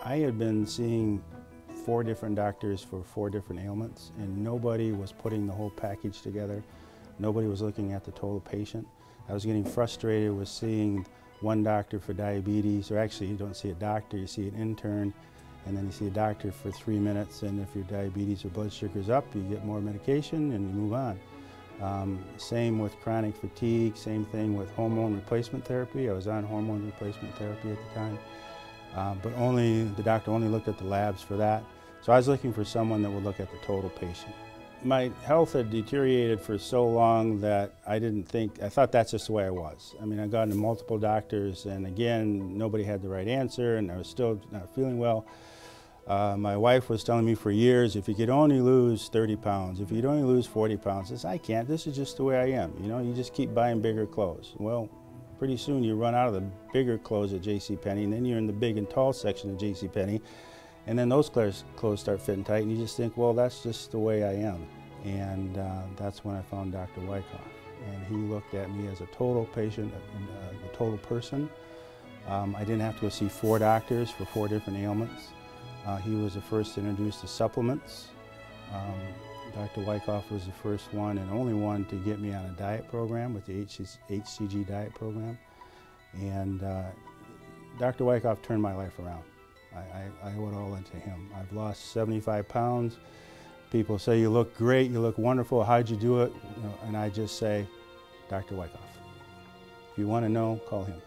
I had been seeing 4 different doctors for 4 different ailments, and nobody was putting the whole package together. Nobody was looking at the total patient. I was getting frustrated with seeing one doctor for diabetes, or actually you don't see a doctor, you see an intern, and then you see a doctor for 3 minutes, and if your diabetes or blood sugar's up, you get more medication and you move on. Same with chronic fatigue, same thing with hormone replacement therapy. I was on hormone replacement therapy at the time, but the doctor only looked at the labs for that. So I was looking for someone that would look at the total patient. My health had deteriorated for so long that I thought that's just the way I was. I mean, I got into multiple doctors, and again, nobody had the right answer, and I was still not feeling well. My wife was telling me for years, if you could only lose 30 pounds, if you could only lose 40 pounds, I said, I can't, this is just the way I am. You know, you just keep buying bigger clothes. Well, pretty soon you run out of the bigger clothes at JCPenney, and then you're in the big and tall section of JCPenney, and then those clothes start fitting tight, and you just think, well, that's just the way I am. And that's when I found Dr. Wyckoff. And he looked at me as a total patient, a total person. I didn't have to go see 4 doctors for 4 different ailments. He was the first to introduce the supplements. Dr. Wyckoff was the first one and only one to get me on a diet program with the HCG Diet program. And Dr. Wyckoff turned my life around. I owe it all into him. I've lost 75 pounds. People say, you look great, you look wonderful, how'd you do it? You know, and I just say, Dr. Wyckoff. If you want to know, call him.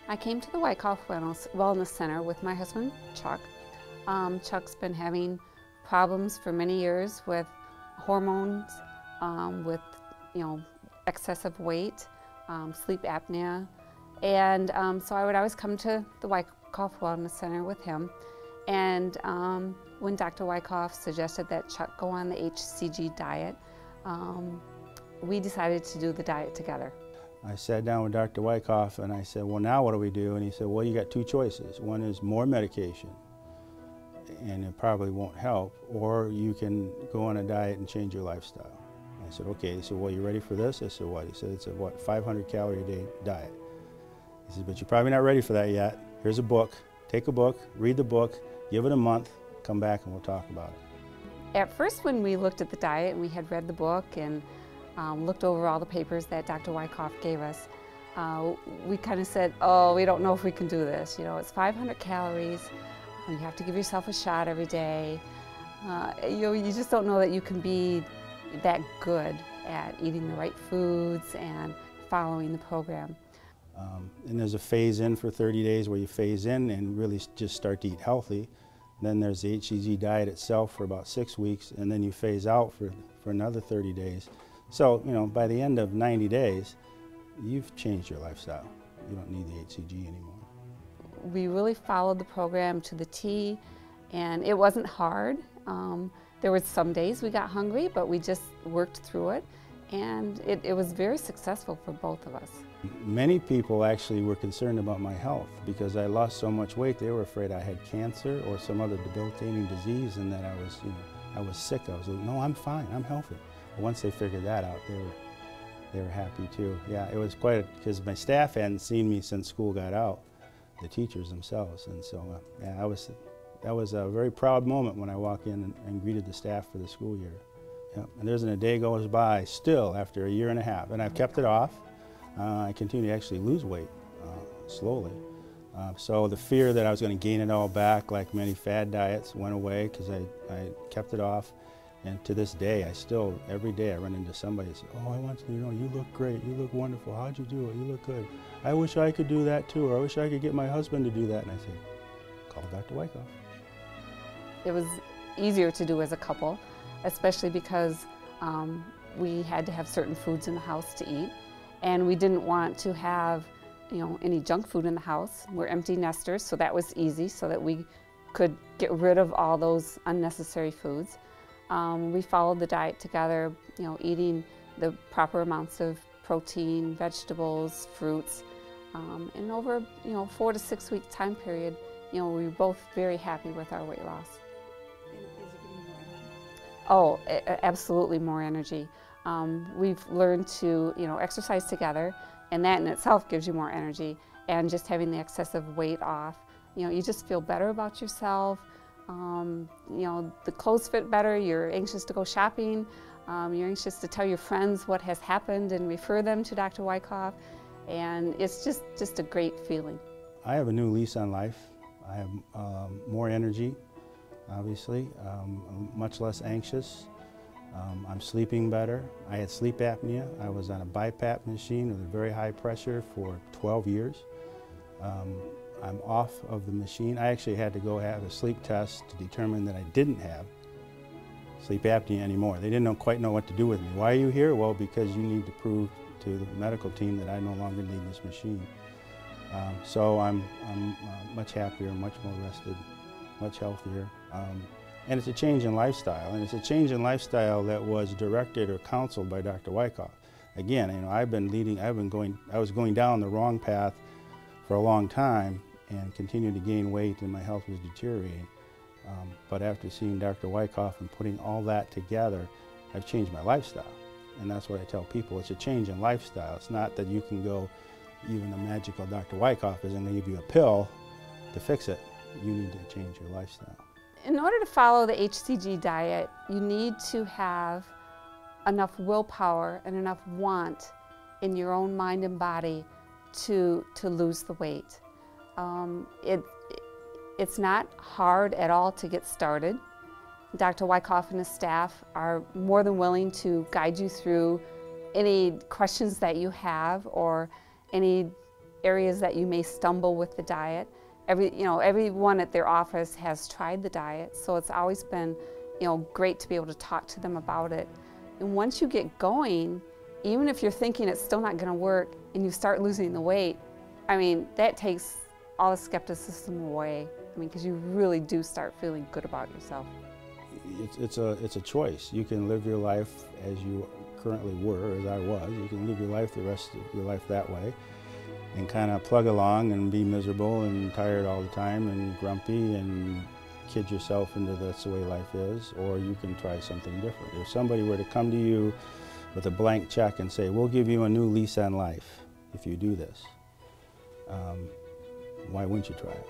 I came to the Wyckoff Wellness Center with my husband, Chuck. Chuck's been having problems for many years with hormones, with excessive weight, sleep apnea, and so I would always come to the Wyckoff Wellness Center with him. And when Dr. Wyckoff suggested that Chuck go on the HCG diet, we decided to do the diet together. I sat down with Dr. Wyckoff and I said, well, now what do we do? And he said, well, you got 2 choices. One is more medication, and it probably won't help, or you can go on a diet and change your lifestyle. I said, okay. He said, well, you ready for this? I said, what? He said, it's a 500 calorie a day diet. He said, but you're probably not ready for that yet. Here's a book. Take a book, read the book, give it a month, come back and we'll talk about it. At first, when we looked at the diet and we had read the book and looked over all the papers that Dr. Wyckoff gave us, we kind of said, oh, we don't know if we can do this. You know, it's 500 calories. You have to give yourself a shot every day. You just don't know that you can be that good at eating the right foods and following the program. And there's a phase in for 30 days where you phase in and really just start to eat healthy. Then there's the HCG diet itself for about 6 weeks, and then you phase out for another 30 days. So, you know, by the end of 90 days, you've changed your lifestyle. You don't need the HCG anymore. We really followed the program to the T, and it wasn't hard. There were some days we got hungry, but we just worked through it, and it was very successful for both of us. Many people actually were concerned about my health because I lost so much weight. They were afraid I had cancer or some other debilitating disease, and that I was sick. I was like, no, I'm fine, I'm healthy. But once they figured that out, they were happy too. Yeah, it was because my staff hadn't seen me since school got out, the teachers themselves, and so yeah, that was a very proud moment when I walked in and greeted the staff for the school year. Yeah, and there isn't a day goes by still after 1.5 years, and I've kept it off. I continue to actually lose weight slowly. So the fear that I was going to gain it all back, like many fad diets, went away because I kept it off. And to this day, every day I run into somebody and say, oh, I want to, you look great, you look wonderful, how'd you do it, you look good. I wish I could do that too, or I wish I could get my husband to do that. And I say, call Dr. Wyckoff. It was easier to do as a couple, especially because we had to have certain foods in the house to eat. And we didn't want to have, any junk food in the house. We're empty nesters, so that was easy, so that we could get rid of all those unnecessary foods. We followed the diet together, eating the proper amounts of protein, vegetables, fruits, and over, 4 to 6 week time period, we were both very happy with our weight loss. Oh, absolutely more energy. We've learned to, exercise together, and that in itself gives you more energy. And just having the excessive weight off You know, you just feel better about yourself. You know, the clothes fit better, you're anxious to go shopping, you're anxious to tell your friends what has happened and refer them to Dr. Wyckoff, and it's just a great feeling. I have a new lease on life. I have more energy, obviously. I'm much less anxious. I'm sleeping better. I had sleep apnea. I was on a BiPAP machine with a very high pressure for 12 years. I'm off of the machine. I actually had to go have a sleep test to determine that I didn't have sleep apnea anymore. They didn't quite know what to do with me. Why are you here? Well, because you need to prove to the medical team that I no longer need this machine. So I'm much happier, much more rested, much healthier. And it's a change in lifestyle, and it's a change in lifestyle that was directed or counseled by Dr. Wyckoff. Again, you know, I was going down the wrong path for a long time and continued to gain weight, and my health was deteriorating. But after seeing Dr. Wyckoff and putting all that together, I've changed my lifestyle. And that's what I tell people. It's a change in lifestyle. It's not that you can go, even the magical Dr. Wyckoff isn't going to give you a pill to fix it. You need to change your lifestyle. In order to follow the HCG diet, you need to have enough willpower and enough want in your own mind and body to lose the weight. It's not hard at all to get started. Dr. Wyckoff and his staff are more than willing to guide you through any questions that you have or any areas that you may stumble with the diet. Everyone at their office has tried the diet, so it's always been, great to be able to talk to them about it. And once you get going, even if you're thinking it's still not going to work and you start losing the weight, that takes all the skepticism away. Because you really do start feeling good about yourself. It's a choice. You can live your life as you currently were, as I was. You can live your life the rest of your life that way and kind of plug along and be miserable and tired all the time and grumpy and kid yourself into that's the way life is, or you can try something different. If somebody were to come to you with a blank check and say, we'll give you a new lease on life if you do this, why wouldn't you try it?